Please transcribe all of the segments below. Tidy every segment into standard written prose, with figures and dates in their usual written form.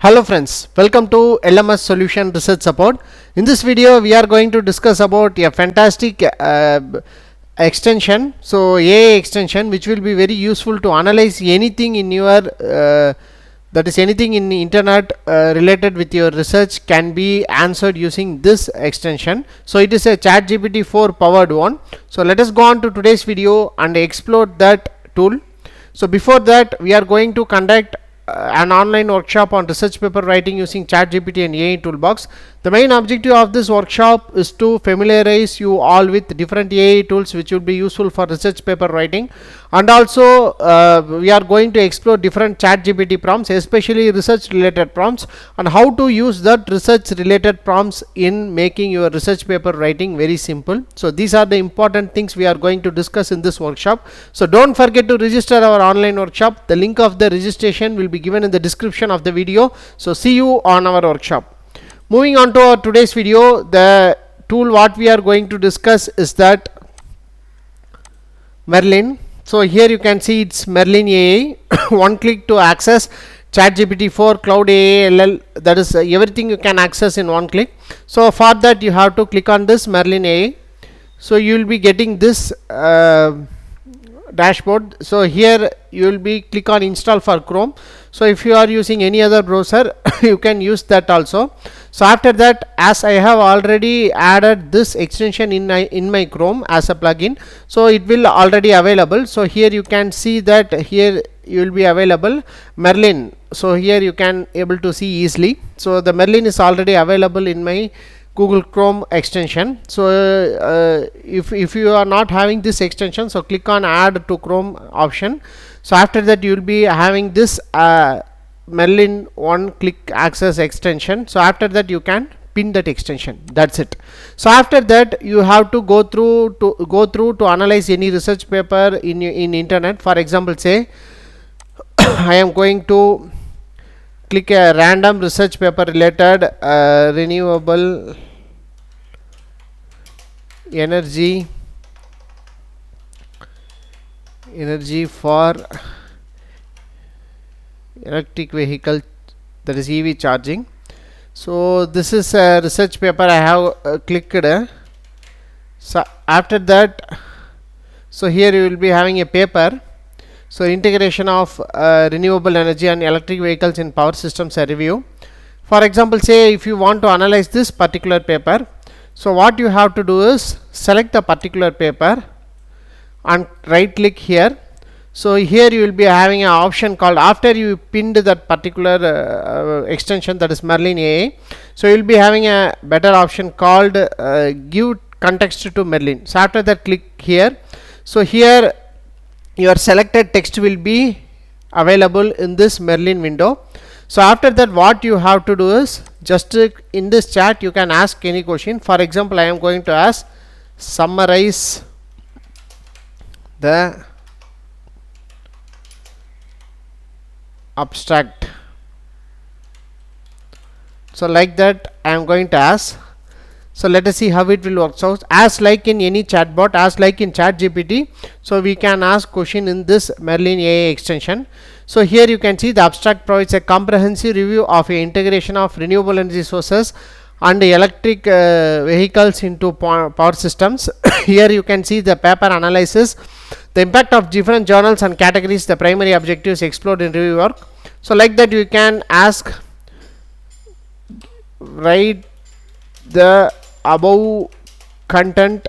Hello friends, welcome to LMS Solution Research Support. In this video we are going to discuss about a fantastic extension, so AI extension, which will be very useful to analyze anything in your that is anything in the internet related with your research can be answered using this extension. So it is a ChatGPT-4 powered one. So let us go on to today's video and explore that tool. So before that, we are going to conduct an online workshop on research paper writing using ChatGPT and AI toolbox. The main objective of this workshop is to familiarize you all with different AI tools which will be useful for research paper writing, and also we are going to explore different ChatGPT prompts, especially research related prompts, and how to use that research related prompts in making your research paper writing very simple. So these are the important things we are going to discuss in this workshop. So don't forget to register our online workshop. The link of the registration will be given in the description of the video. So see you on our workshop. Moving on to our today's video, the tool what we are going to discuss is that Merlin. So here you can see it's Merlin AI. One click to access ChatGPT-4 Cloud AI LL, that is everything you can access in one click. So for that you have to click on this Merlin AI. So you will be getting this dashboard. So here you will be click on install for Chrome. So if you are using any other browser you can use that also. So after that, as I have already added this extension in my Chrome as a plugin, so it will already available. So here you can see that here you will be available Merlin. So here you can able to see easily. So the Merlin is already available in my Google Chrome extension. So if you are not having this extension, so click on add to Chrome option. So after that you will be having this Merlin one click access extension. So after that you can pin that extension. That's it. So after that you have to go through to analyze any research paper in internet. For example, say I am going to click a random research paper related renewable energy for electric vehicle, that is EV charging. So this is a research paper I have clicked. So after that, so here you will be having a paper. So integration of renewable energy and electric vehicles in power systems, a review. For example, say if you want to analyze this particular paper, so what you have to do is select the particular paper and right click here. So here you will be having an option called, after you pinned that particular extension, that is Merlin AI, so you will be having a better option called give context to Merlin. So after that click here. So here your selected text will be available in this Merlin window. So after that what you have to do is just in this chat you can ask any question. For example, I am going to ask summarize the abstract. So like that I am going to ask. So let us see how it will work out. As like in any chatbot, as like in ChatGPT, so we can ask question in this Merlin AI extension. So here you can see the abstract provides a comprehensive review of a integration of renewable energy sources and electric vehicles into power systems. Here you can see the paper analysis, the impact of different journals and categories, the primary objectives explored in review work. So like that you can ask write the above content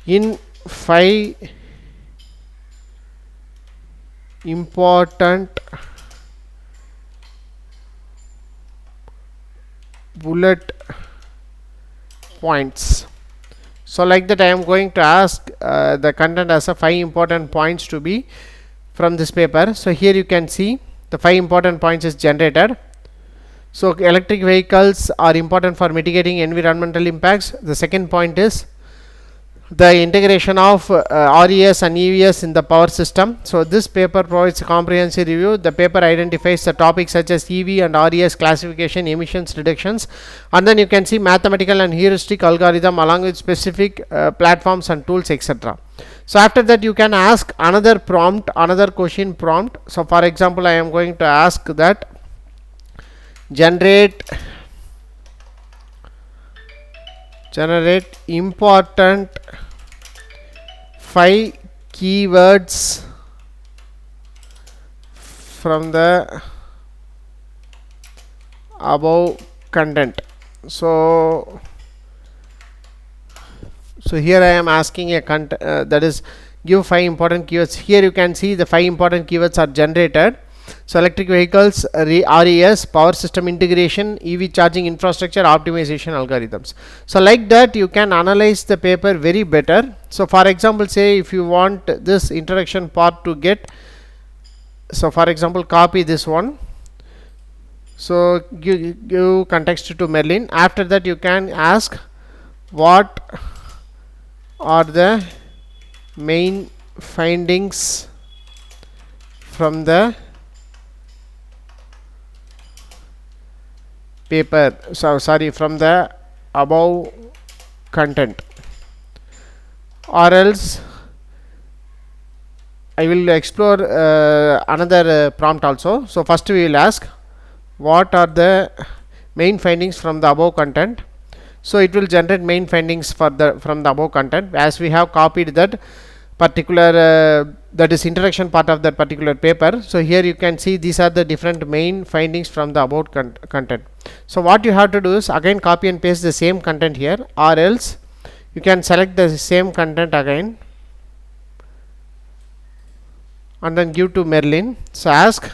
in 5 important bullet points. So like that I am going to ask the content as a 5 important points to be from this paper. So here you can see the 5 important points is generated. So electric vehicles are important for mitigating environmental impacts. The second point is the integration of RES and EVS in the power system. So this paper provides a comprehensive review. The paper identifies the topics such as EV and RES classification, emissions reductions, and then you can see mathematical and heuristic algorithm along with specific platforms and tools, etc. So after that you can ask another prompt, another question prompt. So for example, I am going to ask that generate important 5 keywords from the above content. So here I am asking a that is give 5 important keywords. Here you can see the 5 important keywords are generated. So electric vehicles, RES, power system integration, EV charging infrastructure, optimization algorithms. So like that you can analyze the paper very better. So for example, say if you want this introduction part to get, so for example copy this one, so give context to Merlin. After that you can ask what are the main findings from the paper, from the above content, or else I will explore another prompt also. So first we will ask what are the main findings from the above content. So it will generate main findings from the above content, as we have copied that particular that is introduction part of that particular paper. So here you can see these are the different main findings from the above content. So what you have to do is again copy and paste the same content here, or else you can select the same content again and then give to Merlin. So ask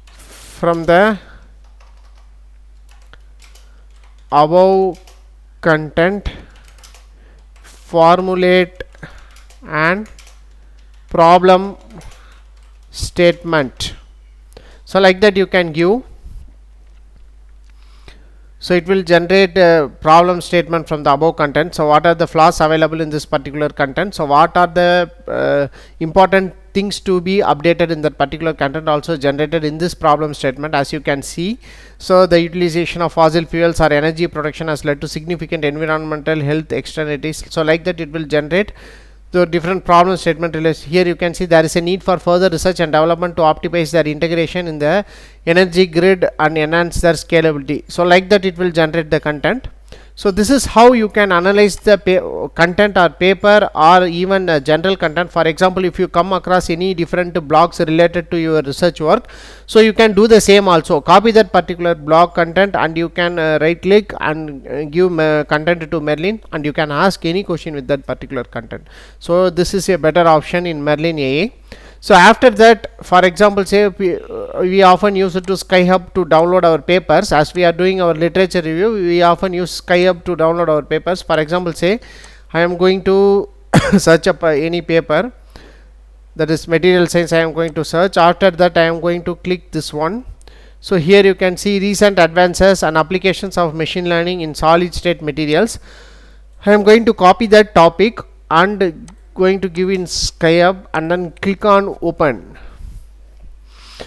from the above content formulate and problem statement. So like that you can give. So it will generate a problem statement from the above content. So what are the flaws available in this particular content? So what are the important things to be updated in that particular content, also generated in this problem statement, as you can see. So the utilization of fossil fuels or energy production has led to significant environmental health externalities. So like that it will generate the different problem statement related. Here you can see there is a need for further research and development to optimize their integration in the energy grid and enhance their scalability. So like that it will generate the content. So this is how you can analyze the content or paper, or even general content. For example, if you come across any different blogs related to your research work, so you can do the same also. Copy that particular blog content and you can right click and give content to Merlin, and you can ask any question with that particular content. So this is a better option in Merlin AI. So after that, for example, say we often use it to 𝐸Hub to download our papers. As we are doing our literature review, we often use 𝐸Hub to download our papers. For example, say I am going to search up any paper, that is material science. I am going to search. After that I am going to click this one. So here you can see recent advances and applications of machine learning in solid state materials. I am going to copy that topic and going to give in 𝐸Hub and then click on open.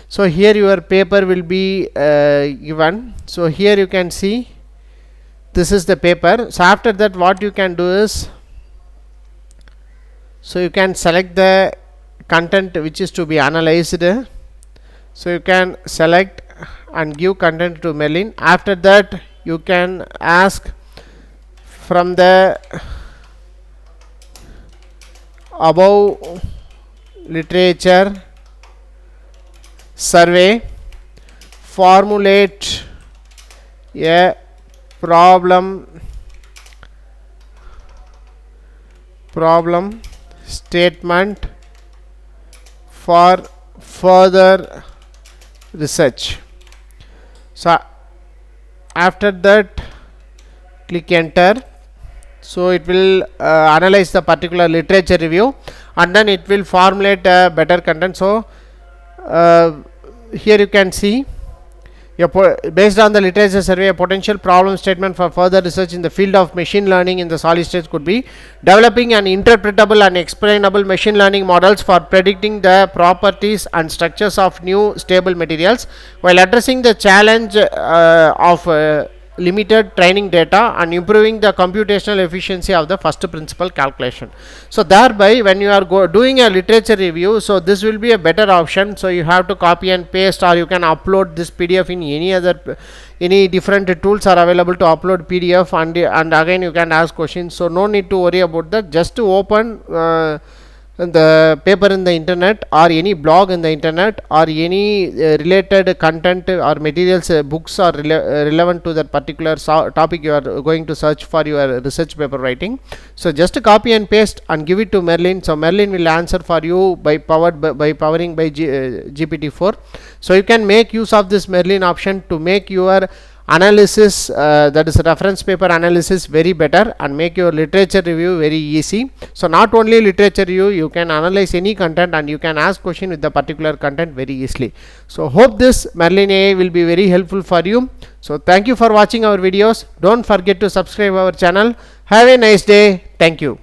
So here your paper will be given. So here you can see this is the paper. So after that what you can do is, so you can select the content which is to be analyzed. So you can select and give content to Merlin. After that you can ask from the above literature survey formulate a problem statement for further research. So after that click enter. So it will analyze the particular literature review and then it will formulate a better content. So here you can see Based on the literature survey, a potential problem statement for further research in the field of machine learning in the solid state could be developing an interpretable and explainable machine learning models for predicting the properties and structures of new stable materials while addressing the challenge of limited training data and improving the computational efficiency of the first principle calculation. So thereby, when you are doing a literature review, so this will be a better option. So you have to copy and paste, or you can upload this PDF in any different tools are available to upload PDF, and again you can ask questions. So no need to worry about that. Just to open the paper in the internet, or any blog in the internet, or any related content or materials, books are relevant to that particular topic you are going to search for your research paper writing. So just copy and paste and give it to Merlin. So Merlin will answer for you by powering by GPT-4. So you can make use of this Merlin option to make your analysis, that is reference paper analysis, very better, and make your literature review very easy. So not only literature review, you can analyze any content and you can ask question with the particular content very easily. So hope this Merlin AI will be very helpful for you. So thank you for watching our videos. Don't forget to subscribe our channel. Have a nice day. Thank you.